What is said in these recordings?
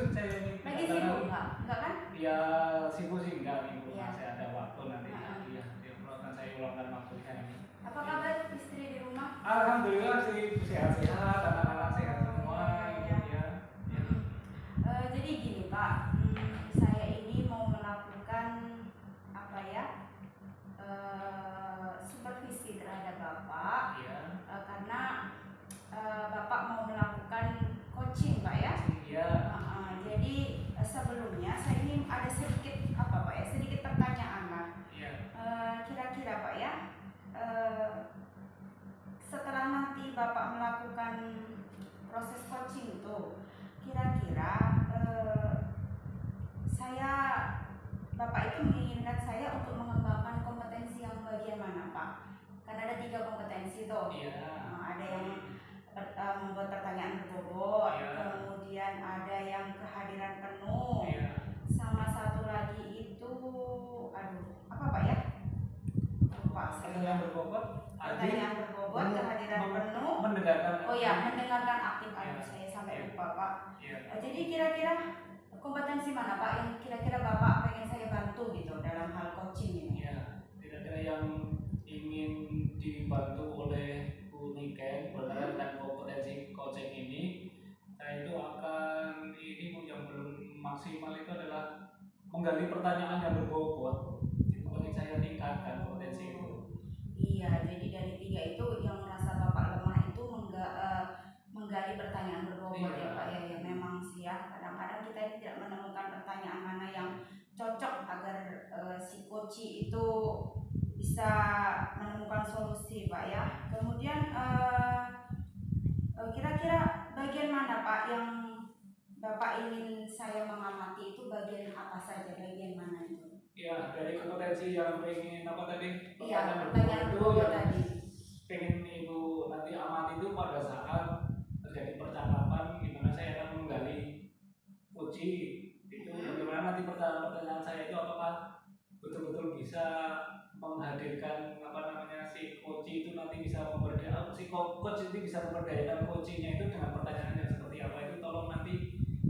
shoot saya ini. Lagi sibuk enggak kan? Ya sibuk sih enggak nih, Iya. masih ada waktu nanti. Iya, akan saya ulangkan waktunya ini. Apa kabar istri di rumah? Alhamdulillah sih sehat-sehat, anak-anak sehat semua. Ya. Jadi gini Pak, saya ini mau melakukan apa ya? Supervisi terhadap Bapak. Iya. Karena Bapak mau melakukan coaching Pak ya? Iya. Jadi sebelumnya saya ini ada sedikit apa Pak ya? Sedikit pertanyaan lah. Iya. Kira-kira Pak ya, setelah nanti Bapak melakukan proses coaching itu, kira-kira Bapak itu menginginkan saya untuk mengembangkan kompetensi yang bagian mana Pak? Karena ada 3 kompetensi tuh. Iya. Ada yang membuat pertanyaan berbobot, Iya. kemudian ada yang kehadiran penuh, Iya. sama satu lagi itu, apa Pak ya? Lupa saya. Pertanyaan berbobot, Pertanyaan berbobot, kehadiran penuh. Mendengarkan. Oh ya, mendengarkan aktif. Iya. Saya sampai lupa Pak. Iya. Jadi kira-kira kompetensi mana Pak yang kira-kira Bapak pengen saya bantu gitu dalam hal coaching ini? Iya, kira-kira yang ingin dibantu oleh Bu Niken berkaitan dengan kompetensi coaching ini, saya itu akan Bu, yang belum maksimal itu adalah menggali pertanyaan yang berbobot. Itu pengen saya tingkatkan kompetensi itu. Iya, jadi dari 3 itu yang merasa Bapak lemah itu menggali pertanyaan berbobot. Iya. Ya Pak ya, memang sih ya, kadang-kadang kita ini tidak menemukan pertanyaan mana yang cocok agar si coach itu bisa menemukan solusi Pak ya. Kemudian kira-kira bagian mana Pak yang Bapak ingin saya mengamati itu, bagian apa saja, bagian mana itu? Ya, dari kompetensi yang pengen apa tadi? Iya, pertanyaan berbobot tadi. Pengen Ibu nanti amati itu pada saat terjadi percakapan di mana saya akan menggali uji itu bagaimana nanti pertanyaan saya itu apakah betul-betul bisa menghadirkan si coach itu nanti bisa memberdayakan si coach itu bisa memberdayakan coachnya itu dengan pertanyaan yang seperti apa, itu tolong nanti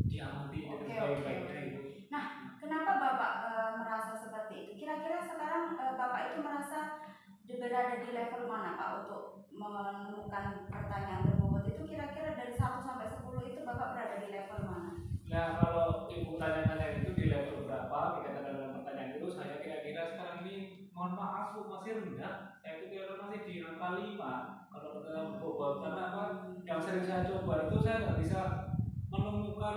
diamati dengan baik-baik. Nah, kenapa Bapak merasa seperti itu? Kira-kira sekarang Bapak itu merasa berada di level mana Pak untuk menemukan pertanyaan berbobot itu? Kira-kira dari 1 sampai 10 itu Bapak berada di level mana? Nah, kalau Ibu tanya-tanya itu di level berapa berkaitan dengan pertanyaan itu, saya kira-kira sekarang ini mohon maaf Bu, masih rendah. Saya itu kira masih di angka 5 kalau pertanyaan berbobot. Karena apa? Yang sering saya coba itu saya nggak bisa menemukan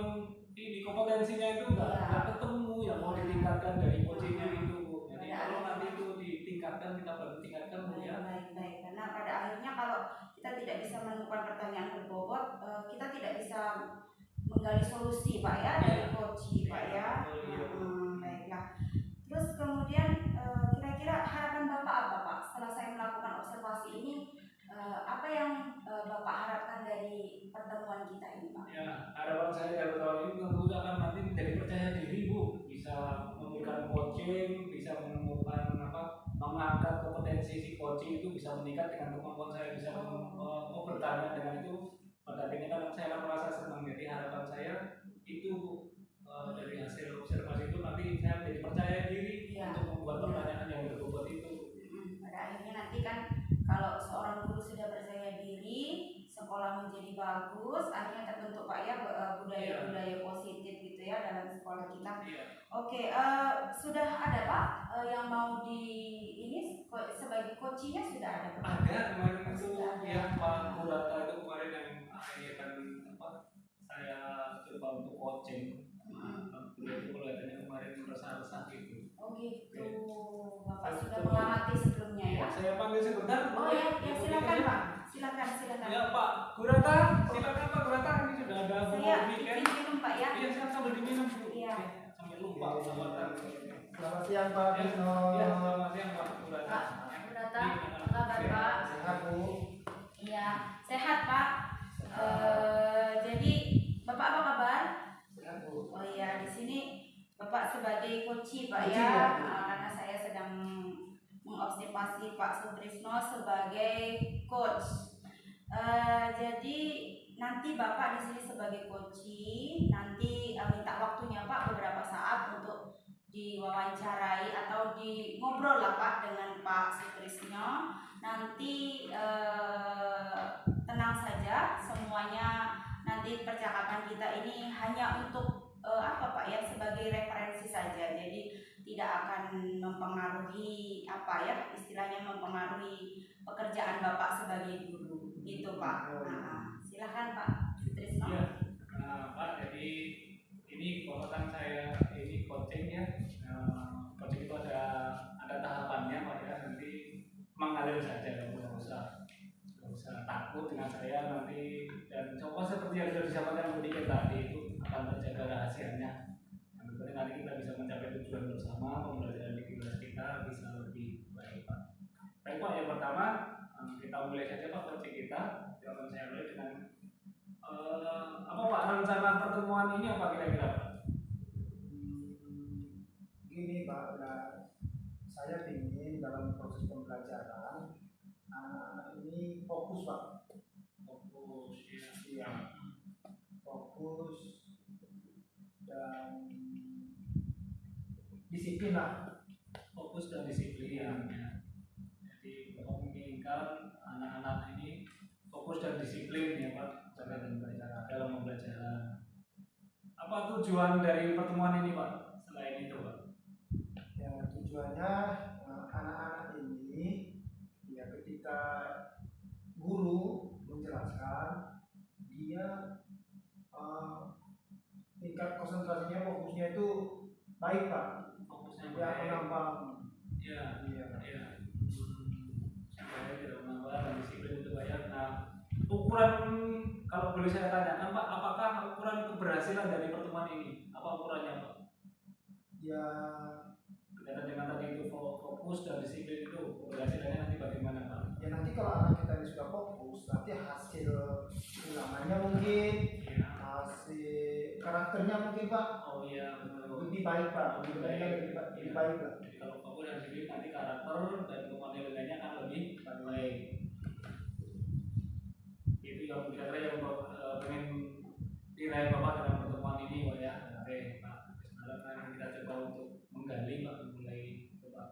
ini kompetensinya itu nggak ketemu yang mau ditingkatkan dari coachingnya itu Bu. Jadi kalau nanti itu ditingkatkan, kita baru tingkatkan Bu ya. Baik. Karena pada akhirnya kalau kita tidak bisa menemukan pertanyaan berbobot, kita tidak bisa menggali solusi Pak ya dari coach Pak ya. Baiklah. Terus kemudian kira-kira harapan Bapak apa Pak setelah saya melakukan observasi ini? Apa yang Bapak harapkan dari pertemuan kita ini Pak? Ya, harapan saya dari tahun ini tentu akan nanti menjadi percaya diri Bu, bisa memberikan coaching, bisa menemukan mengangkat kompetensi si coaching itu bisa meningkat dengan kemampuan saya bisa bertanya dengan itu. Pada akhirnya kan saya akan merasa senang. Jadi harapan saya itu Bu, dari hasil observasi itu nanti saya menjadi percaya diri untuk membuat pertanyaan yang berbobot itu. Pada akhirnya nanti kan kalau seorang guru sudah percaya diri, sekolah menjadi bagus, akhirnya terbentuk Pak ya budaya-budaya positif gitu ya dalam sekolah kita. Oke, sudah ada Pak yang mau di ini sebagai coachingnya sudah ada Pak? Ada kemarin itu ya Pak Murata itu kemarin yang akhirnya saya coba untuk coaching. Beliau itu kelihatannya kemarin resah-resah gitu. Oh gitu, Bapak sudah mengamati sebelumnya ya? Saya panggil sebentar. Oh ya silakan Pak, silakan. Ya Pak Murata, silakan Pak Murata, ini sudah ada saya minum Pak ya? Iya, saya sambil diminum Bu. Iya. Sambil lupa selamat siang Pak Krisno. Ya, selamat siang Pak Murata. Pak Murata, apa kabar Pak? Sehat Bu. Iya, sehat Pak. Jadi Bapak apa kabar? Sehat Bu. Oh iya, di sini Bapak sebagai coach Pak ya, karena saya sedang mengobservasi Pak Sutrisno sebagai coach. Jadi nanti Bapak di sini sebagai coach, nanti minta ngobrol lah Pak dengan Pak Sutrisno. Nanti tenang saja, semuanya nanti percakapan kita ini hanya untuk apa Pak ya, sebagai referensi saja. Jadi tidak akan mempengaruhi apa ya, istilahnya mempengaruhi pekerjaan Bapak sebagai guru gitu Pak. Nah, silakan Pak Sutrisno. Ya, Pak, jadi ini kalau kan saya ini coaching ya, coaching itu ada tahapannya Pak ya, nanti mengalir saja, nggak usah takut dengan saya nanti, dan coba seperti yang sudah disampaikan sedikit tadi itu akan terjaga rahasianya. Yang penting nanti kita bisa mencapai tujuan bersama, pembelajaran di kelas kita bisa lebih baik Pak. Baik Pak, yang pertama kita mulai saja Pak coaching kita. Yang saya mulai dengan apa Pak rencana pertemuan ini apa kira-kira Pak? Gini Pak, saya ingin dalam proses pembelajaran ini fokus Pak. Fokus Iya. Fokus dan disiplin lah. Fokus dan disiplin ya. Jadi Bapak menginginkan anak-anak ini fokus dan disiplin ya Pak dalam pembelajaran. Apa tujuan dari pertemuan ini Pak? Selain itu Pak? Ya, tujuannya anak-anak ini ya ketika guru menjelaskan dia tingkat konsentrasinya, fokusnya itu baik Pak. Fokusnya Dia baik. menambah. Iya. Iya. Iya. Supaya tidak menambah dan disiplin itu Pak ya. Nah, ukuran kalau boleh saya tanyakan Pak, apakah ukuran keberhasilan dari pertemuan ini? Apa ukurannya Pak? Ya, Berkaitan dengan tadi itu fokus dan disiplin itu keberhasilannya nanti bagaimana Pak? ya nanti kalau anak kita ini sudah fokus, nanti hasil ulangannya mungkin, Iya. hasil karakternya mungkin Pak Oh iya benar. lebih baik Pak, Lebih lebih baik. baik lah. Jadi kalau fokus dan disiplin nanti karakter dan kemampuan nilainya akan lebih baik. Itu yang kira-kira yang pengen diraih Bapak dalam pertemuan ini Pak ya. Oke Pak. Sekarang kita coba untuk menggali Pak, mulai Bapak.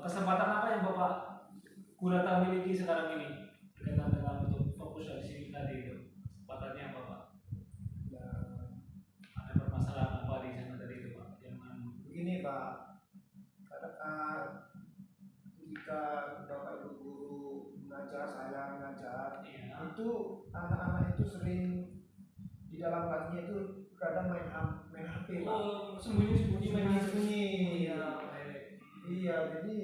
Kesempatan apa yang Bapak Gurata miliki sekarang ini berkaitan dengan untuk fokus dan disiplin tadi itu? Kesempatannya apa Pak? Ya, Ada permasalahan apa di sana tadi itu Pak? begini Pak, ketika Bapak Ibu guru mengajar, saya mengajar, Iya. itu anak-anak itu sering di dalam kelasnya itu kadang main HP Pak. Oh, sembunyi-sembunyi main Sembunyi. Iya, baik. Iya, jadi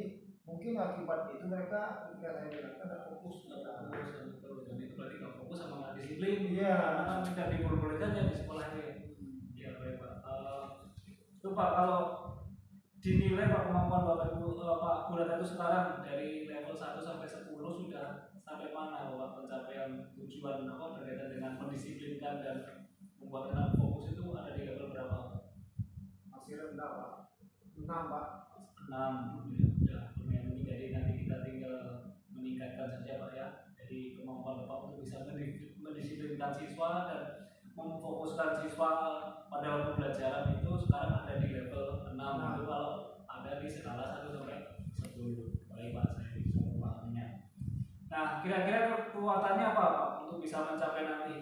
mungkin akibat itu mereka ketika saya bilang ada fokus pada Dan itu berarti nggak fokus sama nggak disiplin. Iya. Karena kan tidak diperbolehkan ya di sekolah ini. Ya baik Pak. Itu Pak kalau dinilai Pak kemampuan Bapak Ibu Pak Gurata itu sekarang dari level 1 sampai 10 sudah sampai mana Bapak pencapaian tujuan apa berkaitan dengan mendisiplinkan dan membuat anak fokus itu ada di level berapa Pak? masih rendah Pak, 6 Pak. 6 ya lumayan tinggi, jadi nanti kita tinggal meningkatkan saja Pak ya. Jadi kemampuan Bapak untuk bisa mendisiplinkan siswa dan memfokuskan siswa pada pembelajaran itu sekarang ada di level 6 itu kalau ada di skala 1 sampai 10. Baik Pak, saya bisa memahaminya. Nah, kira-kira kekuatannya apa Pak untuk bisa mencapai nanti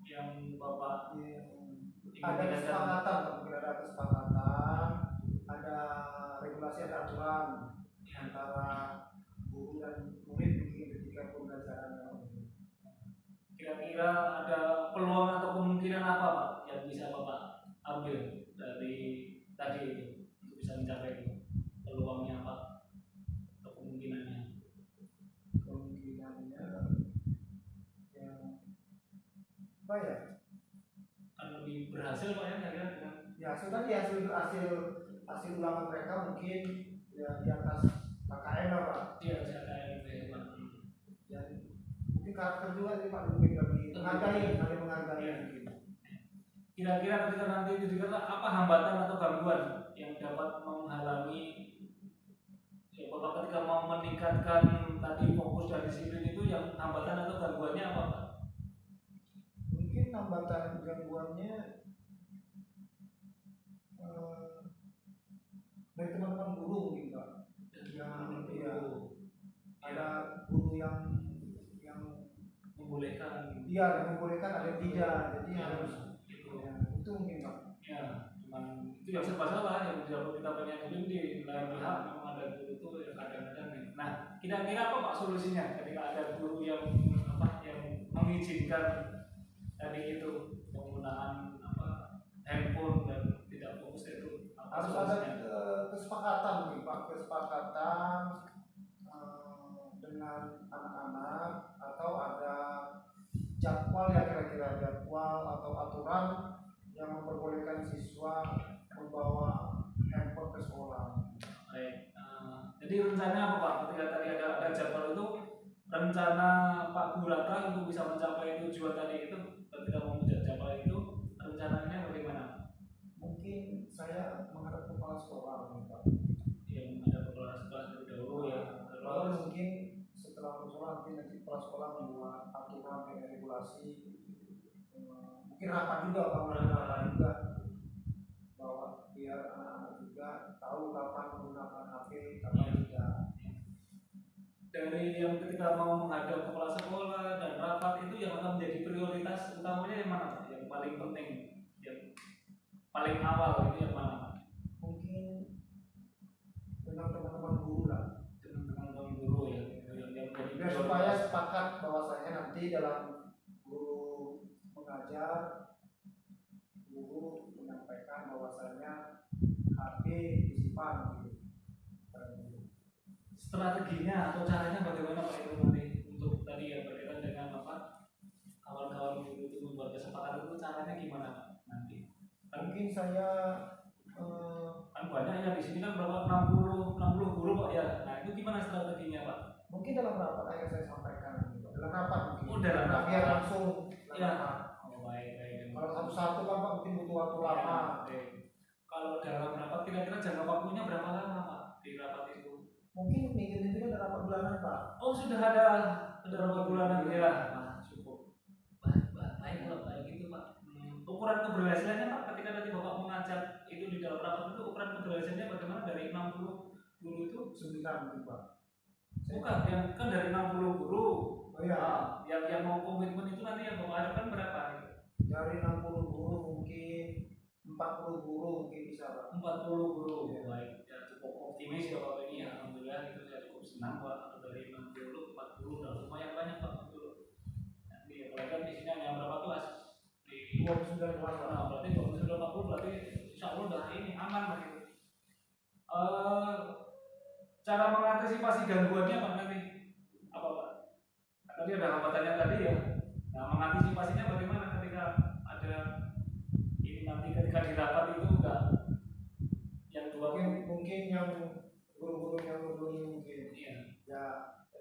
yang Bapak Ada kesepakatan, mungkin ada kesepakatan, ada regulasi, ada aturan antara guru dan murid mungkin ketika pembelajaran. Kira-kira ada peluang atau kemungkinan apa Pak yang bisa Bapak ambil dari tadi itu untuk bisa mencapai itu? Peluangnya apa atau kemungkinannya? Kemungkinannya yang apa ya? Kan lebih berhasil Pak ya saya dengan Ya hasil tadi hasil ulangan mereka mungkin ya di atas KKM lah Pak. dia bisa kayak gitu ya Pak. Dan mungkin karakter juga sih Pak, mungkin lebih menghargai Iya. mungkin. Kira-kira ketika nanti itu dikata apa hambatan atau gangguan yang dapat menghalangi ya Bapak ketika mau meningkatkan tadi fokus dan disiplin itu, yang hambatan atau gangguannya apa Pak? Mungkin hambatan gangguannya dari teman-teman iya ada yang membolehkan ada yang tidak, jadi harus itu ya, itu mungkin Pak. ya cuman itu yang serba salah yang tidak kita tanyakan di lain pihak memang ada guru itu yang kadang-kadang nih. Nah kira-kira apa Pak solusinya ketika ada guru yang yang mengizinkan tadi itu penggunaan handphone dan tidak fokus itu Harus ada kesepakatan mungkin Pak, kesepakatan dengan anak-anak atau ada jadwal ya, kira-kira jadwal atau aturan yang memperbolehkan siswa membawa handphone ke sekolah. Baik. Jadi rencananya apa Pak? Ketika tadi ada jadwal itu, rencana Pak Burata untuk bisa mencapai tujuan tadi itu, ketika mau mencapai itu, rencananya bagaimana? Mungkin saya menghadap kepala sekolah mungkin Pak. Yang ada kepala sekolah terlebih dahulu ya. Lalu Terus mungkin setelah sekolah nanti kepala sekolah membuat aturan dan regulasi. Mungkin rapat juga Pak, rapat juga bahwa biar anak-anak juga tahu kapan menggunakan HP, kapan tidak. dari yang ketika mau menghadap kepala sekolah dan rapat itu yang akan menjadi prioritas utamanya yang mana Pak? Yang paling penting, yang paling awal itu yang mana Pak? Mungkin dengan teman-teman guru lah. Dengan teman-teman guru ya, yang menjadi Biar supaya sepakat bahwasanya nanti dalam guru mengajar, guru menyampaikan bahwasanya HP disimpan gitu. Strateginya atau caranya bagaimana Pak itu nanti untuk tadi yang berkaitan dengan kawan-kawan guru itu membuat kesepakatan itu caranya gimana Pak nanti? Mungkin saya Kan banyak ya di sini kan berapa 60 guru Pak ya. Nah itu gimana strateginya Pak? mungkin dalam rapat akan saya sampaikan gitu. Dalam rapat mungkin. Oh, dalam rapat. Biar langsung. Ya. Rapat. Oh baik. Kalau satu-satu kan Pak mungkin butuh waktu lama. Ya, kalau dalam rapat kira-kira jangka waktunya berapa lama Pak di rapat itu? Mungkin minggu-minggu ada rapat bulanan Pak. Oh sudah ada rapat bulanan ya. Nah, cukup. Baik kalau baik gitu Pak. Ukuran keberhasilannya Pak ketika nanti Bapak mengajak itu di dalam rapat itu ukuran keberhasilannya bagaimana dari 60 guru itu? 9 mungkin Pak. Bukan, yang kan dari 60 guru. Oh iya. Nah, yang mau komitmen itu nanti yang Bapak harapkan berapa gitu? Dari 60 guru mungkin 40 guru mungkin bisa Pak. 40 guru. Ya. Baik, ya cukup optimis ya Bapak ini ya. Alhamdulillah itu saya cukup senang Pak. Dari 60 40 udah lumayan banyak Pak. Nanti apalagi kan di sini hanya berapa kelas? Di 29 kelas Pak. Nah, berarti 40 berarti insya Allah udah ini aman begitu. Cara mengantisipasi gangguannya Pak nanti apa Pak? Tadi ada hambatannya tadi ya. Nah mengantisipasinya bagaimana ketika ada ini nanti ketika di rapat itu enggak yang dua Mungkin yang guru-guru yang belum mungkin. iya. Ya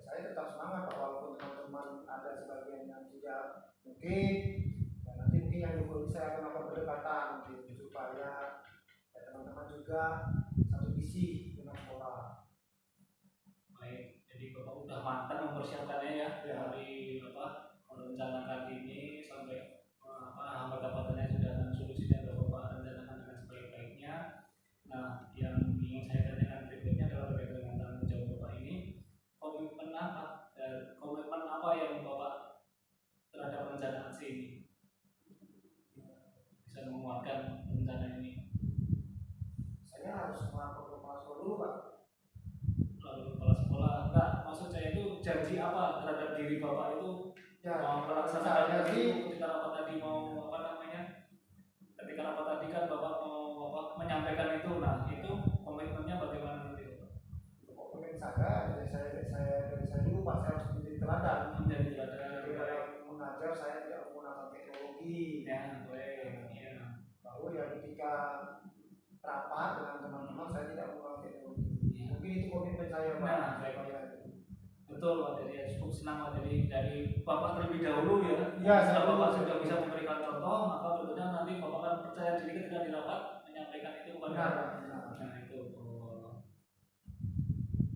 saya tetap semangat Pak, walaupun teman-teman ada sebagian yang tidak mungkin. Ya, nanti mungkin yang belum saya akan melakukan pendekatan mungkin supaya ya, teman-teman juga satu visi dengan sekolah. Baik, jadi Bapak udah matang mempersiapkannya ya, dari merencanakan ini sampai hambatan-hambatannya sudah dan solusinya sudah Bapak rencanakan dengan sebaik-baiknya. Nah, yang ingin saya tanyakan berikutnya adalah berkaitan dengan tanggung jawab Bapak ini, komitmen apa yang Bapak terhadap rencana aksi ini bisa menguatkan rencana ini? Saya harus melapor ke kepala sekolah dulu Pak. Lalu kepala sekolah enggak, maksud saya itu janji apa terhadap diri Bapak itu Ya, mau melaksanakan saya tadi sih ketika rapat tadi mau ketika rapat tadi kan Bapak mau menyampaikan itu, nah itu komitmennya bagaimana nanti Bapak? komitmen dari saya dulu Pak, saya harus menjadi teladan. Menjadi teladan. Ketika yang mengajar saya tidak menggunakan teknologi. Ya, baik. Ya. Lalu ya ketika rapat dengan teman-teman saya tidak menggunakan teknologi. Ya. Mungkin itu komitmen saya Pak. Nah, baik. Betul Pak, jadi cukup senang Pak, jadi dari Bapak terlebih dahulu ya. Ya, Setelah saya Bapak dulu. sudah bisa memberikan contoh, maka tentunya nanti Bapak akan percaya diri ketika di rapat menyampaikan itu kepada Benar. nah itu.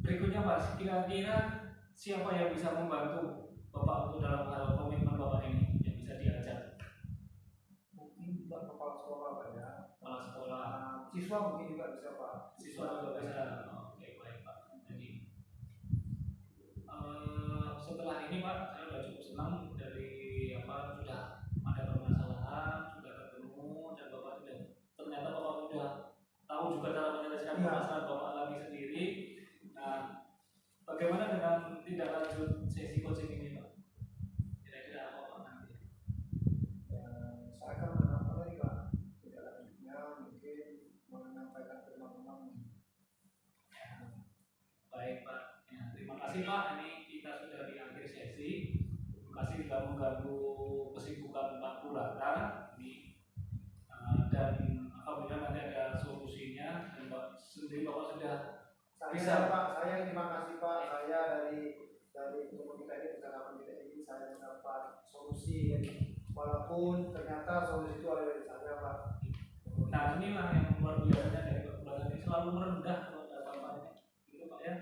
Berikutnya Pak, kira-kira siapa yang bisa membantu Bapak untuk dalam hal komitmen Bapak ini yang bisa diajak? Mungkin juga kepala sekolah Pak ya. Kepala sekolah, Siswa mungkin juga bisa Pak. siswa juga bisa. Oke, baik Pak. Jadi setelah ini Pak, saya sudah cukup senang dari juga cara menyelesaikan Iya. permasalahan Bapak alami sendiri. Nah, bagaimana dengan tindak lanjut sesi coaching ini Pak? Kira-kira apa Pak nanti? Saya akan menambah lagi Pak, tidak lanjutnya mungkin menyampaikan ke teman-teman. Baik Pak, ya, terima kasih Pak. Ini kita sudah di akhir sesi. Terima kasih sudah mengganggu kesibukan Pak Purata ini. Dan apabila nanti ada solusinya dan Bapak sendiri Bapak sudah bisa. Pak, saya terima kasih Pak. Saya dari ketemu kita ini, percakapan kita ini, saya mendapat solusi. Walaupun ternyata solusi itu ada dari saya Pak. Nah inilah yang luar biasanya dari Pak Purata ini, selalu merendah kalau ada apa-apa gitu Pak ya.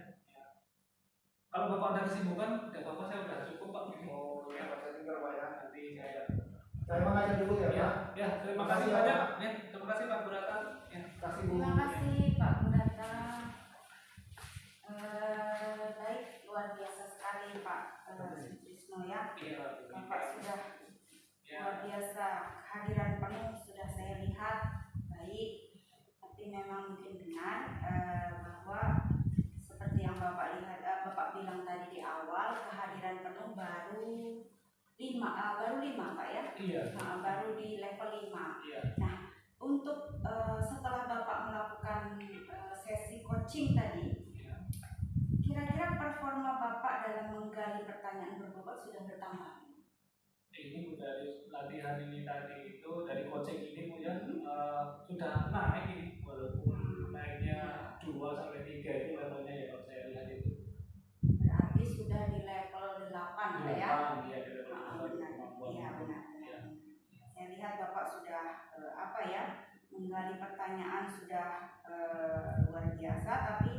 Kalau Bapak ada kesibukan, tidak apa-apa, saya sudah cukup Pak. Oh ya, saya tinggal Pak ya. Nanti saya mengajar dulu ya Pak. Ya, terima kasih banyak. Ya, terima kasih Pak Purata. Ya. Terima kasih Pak Purata. Baik, luar biasa sekali Pak Sutrisno ya. Iya, Bapak sudah ya. luar biasa, kehadiran penuh sudah saya lihat. Baik, tapi memang mungkin benar bahwa seperti yang Bapak lihat, Bapak bilang tadi di awal, kehadiran penuh baru 5 Pak ya. Iya. Nah, baru di level 5. Iya. Nah, untuk setelah Bapak melakukan sesi coaching tadi, kira-kira performa Bapak dalam menggali pertanyaan berbobot sudah bertambah? Ini dari latihan ini tadi itu, dari coaching ini Bu ya, sudah naik ini, walaupun naiknya 2-3 itu levelnya ya kalau saya lihat itu. Berarti sudah di level 8 Pak ya? Iya, di level 8. Iya benar. Saya lihat Bapak sudah menggali pertanyaan sudah luar biasa, tapi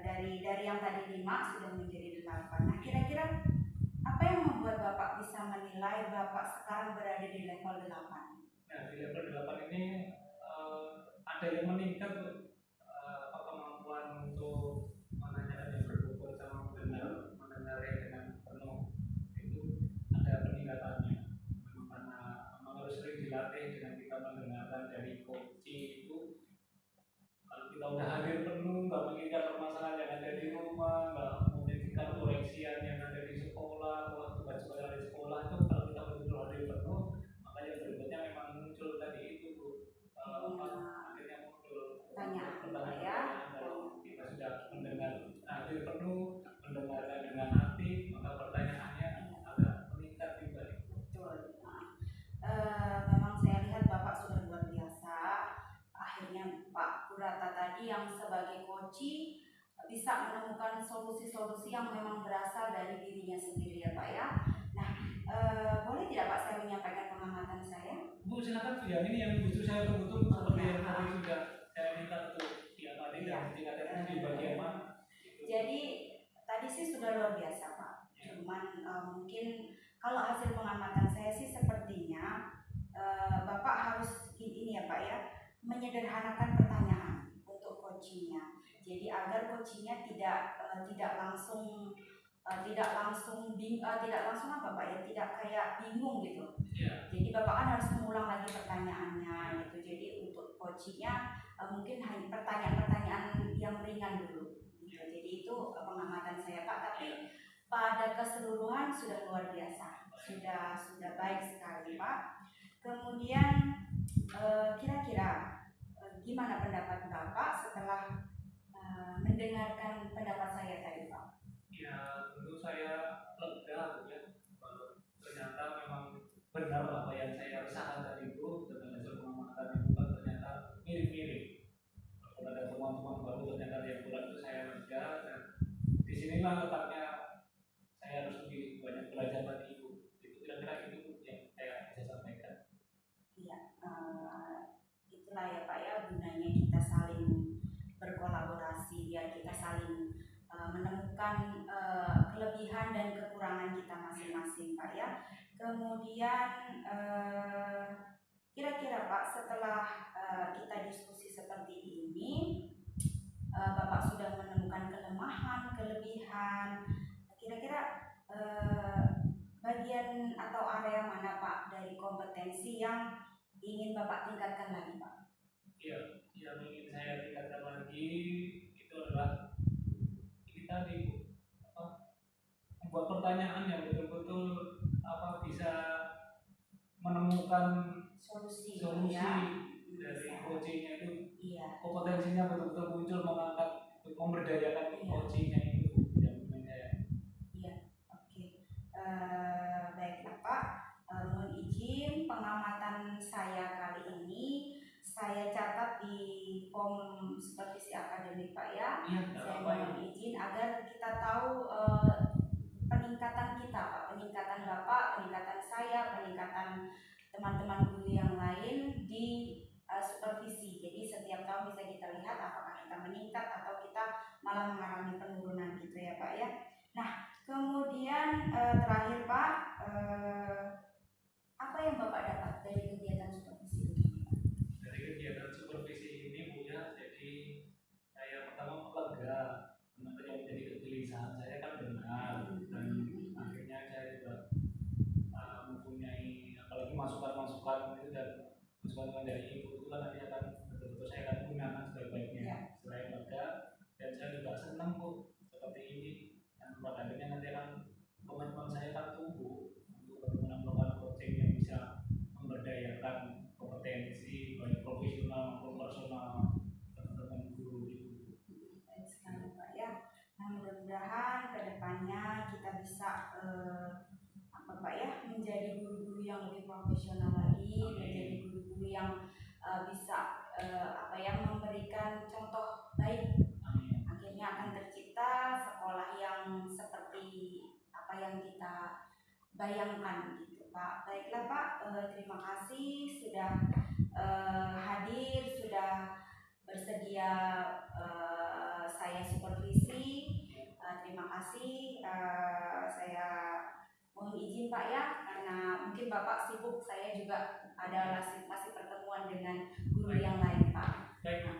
dari yang tadi 5 sudah menjadi 8. Nah, kira-kira apa yang membuat Bapak bisa menilai Bapak sekarang berada di level 8? Nah, di level 8 ini ada yang meningkat Bu. Kemampuan untuk menanyakan yang berbobot sama mendengar dengan penuh itu ada peningkatannya. Memang karena harus sering dilatih dengan kita mendengarkan dari coaching itu. Kalau kita udah hadir penuh, nggak memikirkan permasalahan yang ada di rumah, nggak memikirkan koreksian yang ada di sekolah, waktu baca di sekolah itu, kalau kita betul-betul hadir penuh, maka yang berikutnya memang muncul tadi itu Bu. Akhirnya muncul pertanyaan-pertanyaan kalau kita sudah mendengar hadir penuh, mendengarkan dengan aktif, maka pertanyaannya agak meningkat juga. Betul. Memang saya lihat Bapak sudah luar biasa. Akhirnya Pak Purata tadi yang sebagai coach bisa menemukan solusi-solusi yang memang berasal dari dirinya sendiri ya Pak ya. Nah, boleh tidak Pak saya menyampaikan pengamatan saya? Bu silakan Bu ya, ini yang justru saya tunggu-tunggu seperti yang tadi sudah saya minta untuk diamati dan ditingkatkan di bagian mana. Jadi tadi sih sudah luar biasa Pak. Cuman mungkin kalau hasil pengamatan saya sih sepertinya Bapak harus ini ya Pak ya, menyederhanakan pertanyaan untuk coachingnya. Jadi agar coachingnya tidak langsung apa Pak ya, tidak kayak bingung gitu. Jadi Bapak kan harus mengulang lagi pertanyaannya gitu. Jadi untuk coachingnya mungkin hanya pertanyaan-pertanyaan yang ringan dulu. Gitu. Jadi itu pengamatan saya Pak. Tapi pada keseluruhan sudah luar biasa, sudah baik sekali Pak. Kemudian kira-kira gimana pendapat Bapak setelah mendengarkan pendapat saya tadi Pak? Ya tentu saya lega Bu ya, kalau ternyata memang benar apa yang saya rasakan tadi itu dengan hasil pengamatan itu kan ternyata mirip-mirip. Kalau ada teman-teman baru ternyata yang kurang itu saya lega, dan disinilah letaknya saya harus lebih banyak belajar lagi Bu. Itu kira-kira itu yang saya bisa sampaikan. Iya, itulah ya Pak ya, gunanya kita saling berkolaborasi ya, kita saling menemukan kelebihan dan kekurangan kita masing-masing Pak ya. Kemudian kira-kira Pak setelah kita diskusi seperti ini, Bapak sudah menemukan kelemahan, kelebihan, kira-kira bagian atau area mana Pak dari kompetensi yang ingin Bapak tingkatkan lagi Pak? Iya, yang ingin saya tingkatkan dari bisa. coachingnya itu Iya. kompetensinya betul-betul muncul, mengangkat, memberdayakan Iya. coachingnya itu yang saya. Iya, oke. Baiklah Pak, mohon izin pengamatan saya kali ini saya catat di form supervisi akademik Pak ya. Iya, Saya apa ya? mohon izin agar kita tahu peningkatan kita Pak, peningkatan Bapak, peningkatan saya, peningkatan teman-teman guru yang lain di supervisi. Jadi setiap tahun bisa kita lihat apakah kita meningkat atau kita malah mengalami penurunan gitu ya Pak ya. Nah, kemudian terakhir Pak, apa yang Bapak dapat dari kegiatan supervisi ini? Dari kegiatan supervisi ini Bu ya, jadi saya pertama lega karena yang menjadi kegelisahan saya kan benar, dan akhirnya saya juga mempunyai apalagi masukan-masukan itu, dan masukan dari ibu itu kan nanti akan betul-betul saya akan gunakan sebaik-baiknya. Ya. Selain lega, dan saya juga senang Bu seperti ini, dan pada akhirnya nanti akan komitmen saya akan tumbuh untuk bagaimana melakukan coaching yang bisa memberdayakan kompetensi baik profesional maupun personal teman-teman guru itu. Baik sekali Pak ya. Nah, mudah-mudahan kedepannya kita bisa apa Pak ya, menjadi guru-guru yang lebih profesional lagi, menjadi guru-guru yang bisa apa ya, memberikan contoh baik. Amin. Akhirnya akan tercipta sekolah yang seperti apa yang kita bayangkan gitu Pak. Baiklah Pak, terima kasih sudah hadir, sudah bersedia saya supervisi. Terima kasih. Saya mohon izin Pak ya, karena mungkin Bapak sibuk, saya juga ada masih pertemuan dengan guru yang lain Pak. Baik.